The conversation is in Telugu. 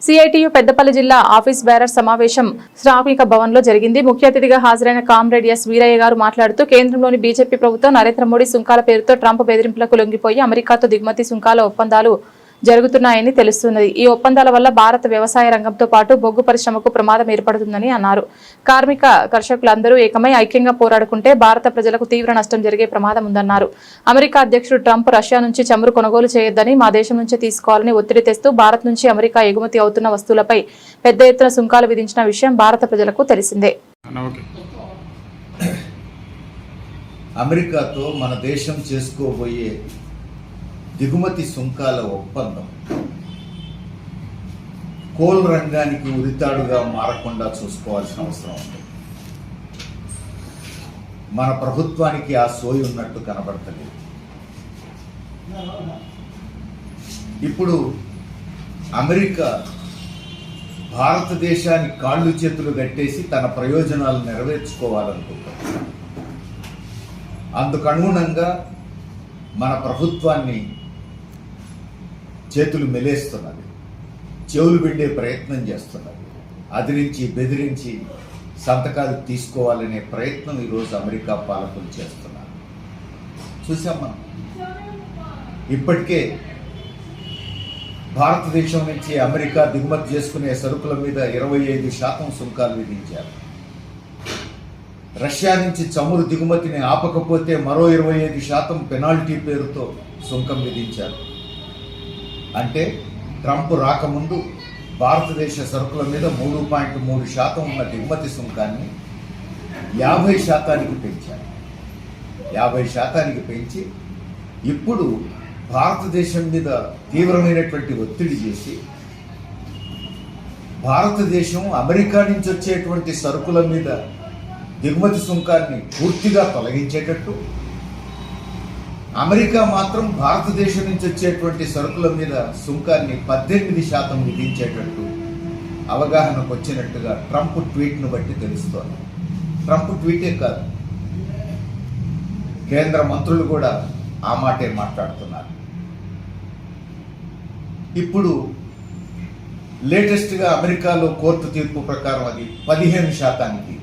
సిఐటియు పెద్దపల్లి జిల్లా ఆఫీస్ బేరర్ సమావేశం శ్రామిక భవన్లో జరిగింది. ముఖ్య అతిథిగా హాజరైన కామ్రేడ్ ఎస్ వీరయ్య గారు మాట్లాడుతూ కేంద్రంలోని బీజేపీ ప్రభుత్వం నరేంద్ర మోడీ సుంకాల పేరుతో ట్రంప్ బెదిరింపులకు లొంగిపోయి అమెరికాతో దిగుమతి సుంకాల ఒప్పందాలు జరుగుతున్నాయని తెలుస్తున్నది. ఈ ఒప్పందాల వల్ల భారత వ్యవసాయ రంగంతో పాటు బొగ్గు పరిశ్రమకు ప్రమాదం ఏర్పడుతుందని అన్నారు. కార్మిక కర్షకులందరూ ఏకమై ఐక్యంగా పోరాడుకుంటే భారత ప్రజలకు తీవ్ర నష్టం జరిగే ప్రమాదం ఉందన్నారు. అమెరికా అధ్యక్షుడు ట్రంప్ రష్యా నుంచి చమురు కొనుగోలు చేయొద్దని, మా దేశం నుంచే తీసుకోవాలని ఒత్తిడి తెస్తూ భారత్ నుంచి అమెరికా ఎగుమతి అవుతున్న వస్తువులపై పెద్ద ఎత్తున సుంకాలు విధించిన విషయం భారత ప్రజలకు తెలిసిందే. అమెరికాతో మన దేశం చేసుకోబోయే దిగుమతి సుంకాల ఒప్పందం కోల్ రంగానికి ఉరితాడుగా మారకుండా చూసుకోవాల్సిన అవసరం ఉంది. మన ప్రభుత్వానికి ఆ సోయి ఉన్నట్టు కనబడతలేదు. ఇప్పుడు అమెరికా భారతదేశానికి కాళ్ళు చేతులు కట్టేసి తన ప్రయోజనాలు నెరవేర్చుకోవాలనుకుంటుంది. అందుకు అనుగుణంగా మన ప్రభుత్వాన్ని చేతులు మెలేస్తున్నది, చెవులు పిండే ప్రయత్నం చేస్తున్నది, అదిరించి బెదిరించి సంతకాలు తీసుకోవాలనే ప్రయత్నం ఈరోజు అమెరికా పాలకులు చేస్తున్నారు. చూసాం మనం. ఇప్పటికే భారతదేశం నుంచి అమెరికా దిగుమతి చేసుకునే సరుకుల మీద 25% సుంకాలు విధించారు. రష్యా నుంచి చమురు దిగుమతిని ఆపకపోతే మరో 25% పెనాల్టీ పేరుతో సుంకం విధించారు. అంటే ట్రంప్ రాకముందు భారతదేశ సరుకుల మీద 3.3% ఉన్న దిగుమతి సుంకాన్ని 50% పెంచారు. 50% పెంచి ఇప్పుడు భారతదేశం మీద తీవ్రమైనటువంటి ఒత్తిడి చేసి భారతదేశం అమెరికా నుంచి వచ్చేటువంటి సరుకుల మీద దిగుమతి సుంకాన్ని పూర్తిగా తొలగించేటట్టు, అమెరికా మాత్రం భారతదేశం నుంచి వచ్చేటువంటి సరుకుల మీద సుంకాన్ని 18% విధించేటట్టు అవగాహనకు వచ్చినట్టుగా ట్రంప్ ట్వీట్ను బట్టి తెలుస్తోంది. ట్రంప్ ట్వీటే కాదు, కేంద్ర మంత్రులు కూడా ఆ మాటే మాట్లాడుతున్నారు. ఇప్పుడు లేటెస్ట్గా అమెరికాలో కోర్టు తీర్పు ప్రకారం అది 15%.